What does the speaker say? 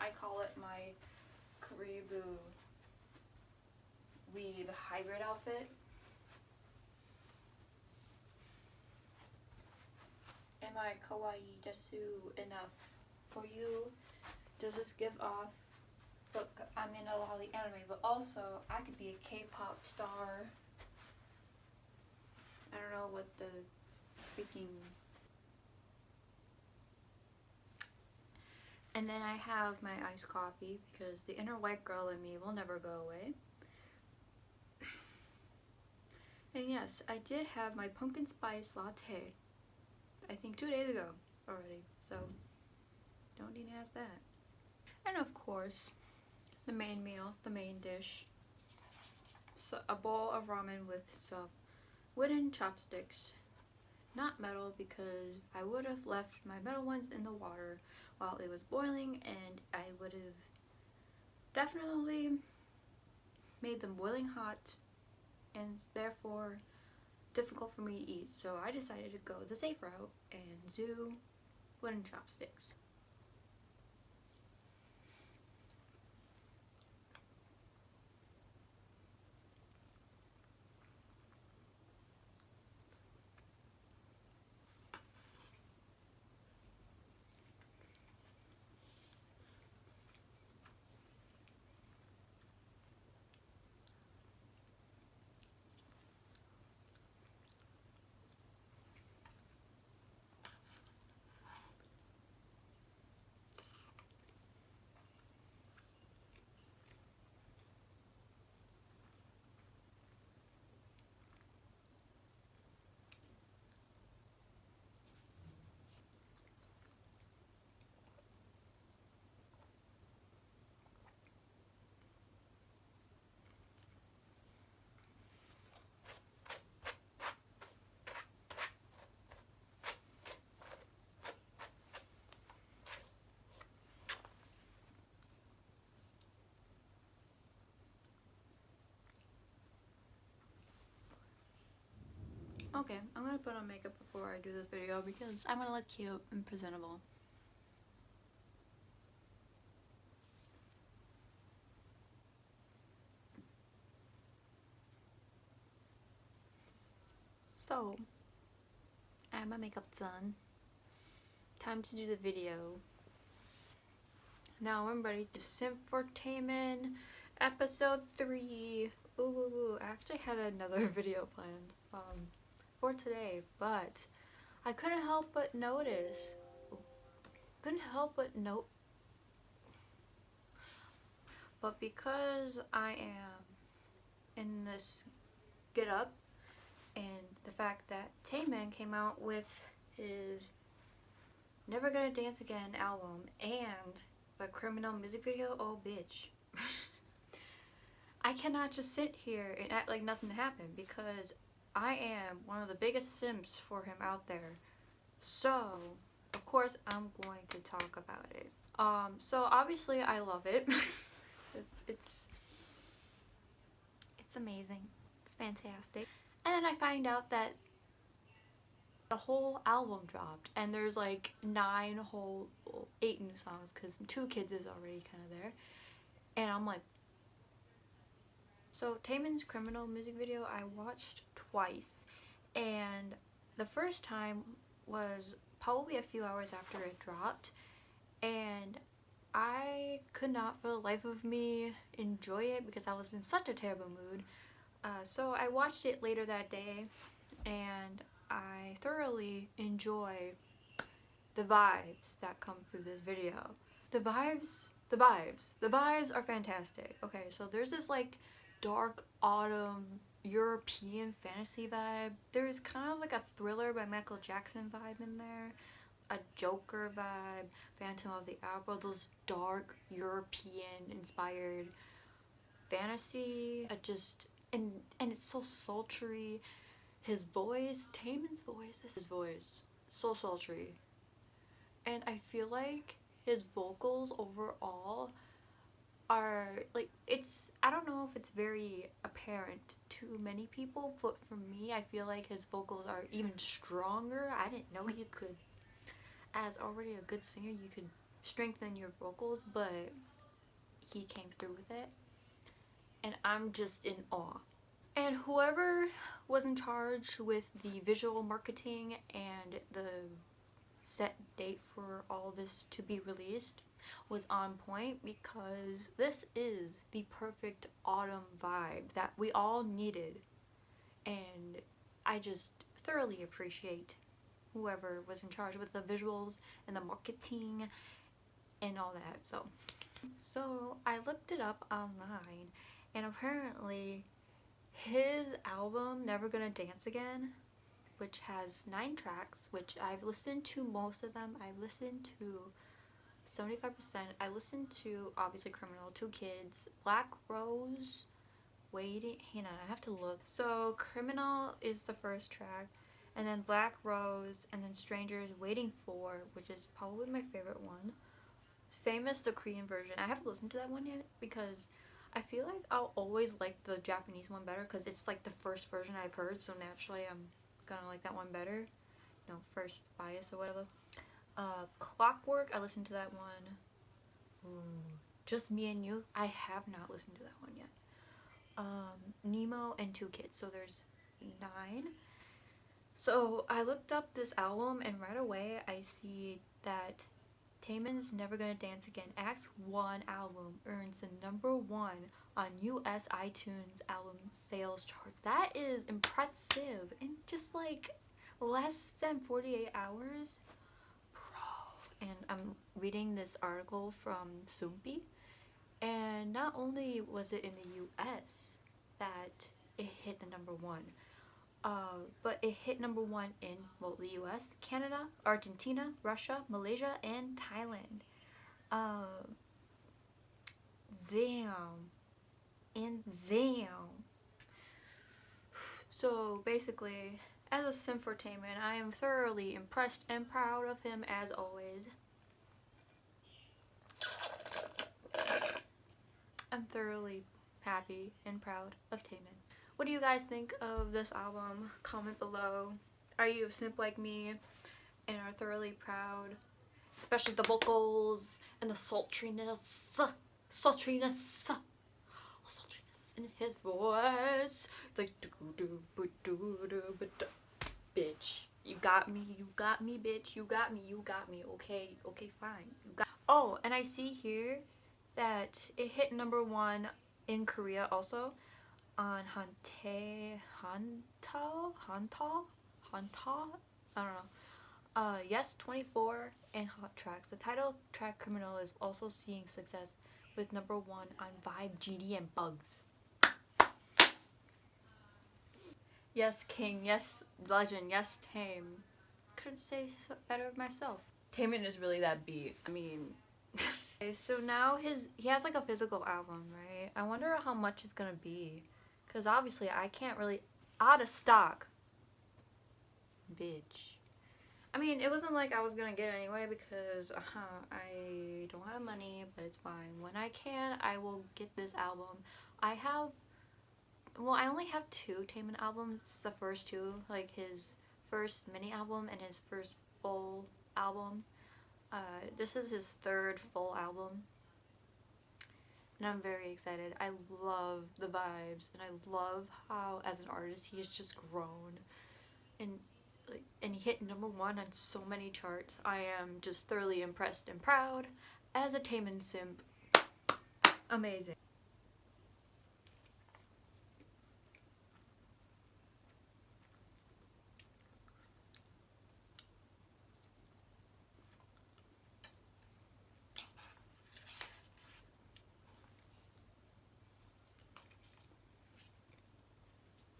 I call it my Karibu weave hybrid outfit. Am I kawaii desu enough for you? Does this give off, look, I'm in a lolly anime, but also I could be a K-pop star. I don't know what the freaking... And then I have my iced coffee because the inner white girl in me will never go away. And yes, I did have my pumpkin spice latte, I think 2 days ago already, so don't need to ask that. And of course, the main meal, the main dish, so a bowl of ramen with some wooden chopsticks, not metal, because I would have left my metal ones in the water while it was boiling and I would have definitely made them boiling hot and therefore difficult for me to eat. So I decided to go the safe route and do wooden chopsticks. Okay, I'm gonna put on makeup before I do this video because I want to look cute and presentable. So, I have my makeup done. Time to do the video. Now I'm ready to simp for Taemin, episode 3. Ooh, I actually had another video planned for today, but I couldn't help but notice. But because I am in this get up, and the fact that Taemin came out with his Never Gonna Dance Again album and a criminal music video, oh bitch. I cannot just sit here and act like nothing happened because I am one of the biggest simps for him out there. So, of course, I'm going to talk about it. So obviously I love it. it's amazing. It's fantastic. And then I find out that the whole album dropped and there's like 8 new songs because 2 Kids is already kind of there. And I'm like, so Taemin's criminal music video I watched twice, and the first time was probably a few hours after it dropped, and I could not for the life of me enjoy it because I was in such a terrible mood. So I watched it later that day and I thoroughly enjoy the vibes that come through this video. The vibes are fantastic. Okay, so there's this like dark autumn European fantasy vibe. There's kind of like a Thriller by Michael Jackson vibe in there, a Joker vibe, Phantom of the Opera, those dark European inspired fantasy. And it's so sultry. His voice, Taemin's voice, his voice, so sultry. And I feel like his vocals overall are like, I don't know if it's very apparent to many people, but for me I feel like his vocals are even stronger. I didn't know you could, as already a good singer, you could strengthen your vocals, but he came through with it. And I'm just in awe. And whoever was in charge with the visual marketing and the set date for all this to be released was on point, because this is the perfect autumn vibe that we all needed. And I just thoroughly appreciate whoever was in charge with the visuals and the marketing and all that. So I looked it up online, and apparently his album Never Gonna Dance Again, which has 9 tracks, which I've listened to most of them. I've listened to 75%. I listened to, obviously, Criminal, Two Kids, Black Rose, Waiting, hang on, I have to look. So Criminal is the first track, and then Black Rose, and then Strangers, Waiting For, which is probably my favorite one. Famous, the Korean version. I haven't listened to that one yet because I feel like I'll always like the Japanese one better because it's like the first version I've heard, so naturally I'm gonna like that one better. No, first bias or whatever. Clockwork, I listened to that one. Just Me and You, I have not listened to that one yet. Nemo and Two Kids, so there's 9. So I looked up this album, and right away I see that Taemin's Never Gonna Dance Again Act 1 album earns the #1 on US iTunes album sales charts. That is impressive in just like less than 48 hours. Bro. And I'm reading this article from Simping, and not only was it in the US that it hit the #1, but it hit #1 in, well, the US, Canada, Argentina, Russia, Malaysia, and Thailand. Damn. And damn. So basically, as a sim for Taemin, I am thoroughly impressed and proud of him as always. I'm thoroughly happy and proud of Taemin. What do you guys think of this album? Comment below. Are you a simp like me and are thoroughly proud? Especially the vocals and the sultriness in his voice. It's like, bitch, you got me, bitch, you got me, okay, fine. Oh, and I see here that it hit #1 in Korea also on Hanta, I don't know. Yes, 24 and Hot Tracks. The title track Criminal is also seeing success with #1 on Vibe, GD, and Bugs. Yes, King. Yes, Legend. Yes, Tame. Couldn't say better myself. Taemin is really that beat. I mean... Okay, so now he has like a physical album, right? I wonder how much it's gonna be. Because obviously I can't really... Out of stock. Bitch. I mean, it wasn't like I was gonna get it anyway because I don't have money, but it's fine. When I can, I will get this album. I only have 2 Taemin albums. It's the first 2, like his first mini album and his first full album. This is his 3rd full album. And I'm very excited. I love the vibes, and I love how, as an artist, he has just grown. And he hit #1 on so many charts. I am just thoroughly impressed and proud as a Taemin simp. Amazing.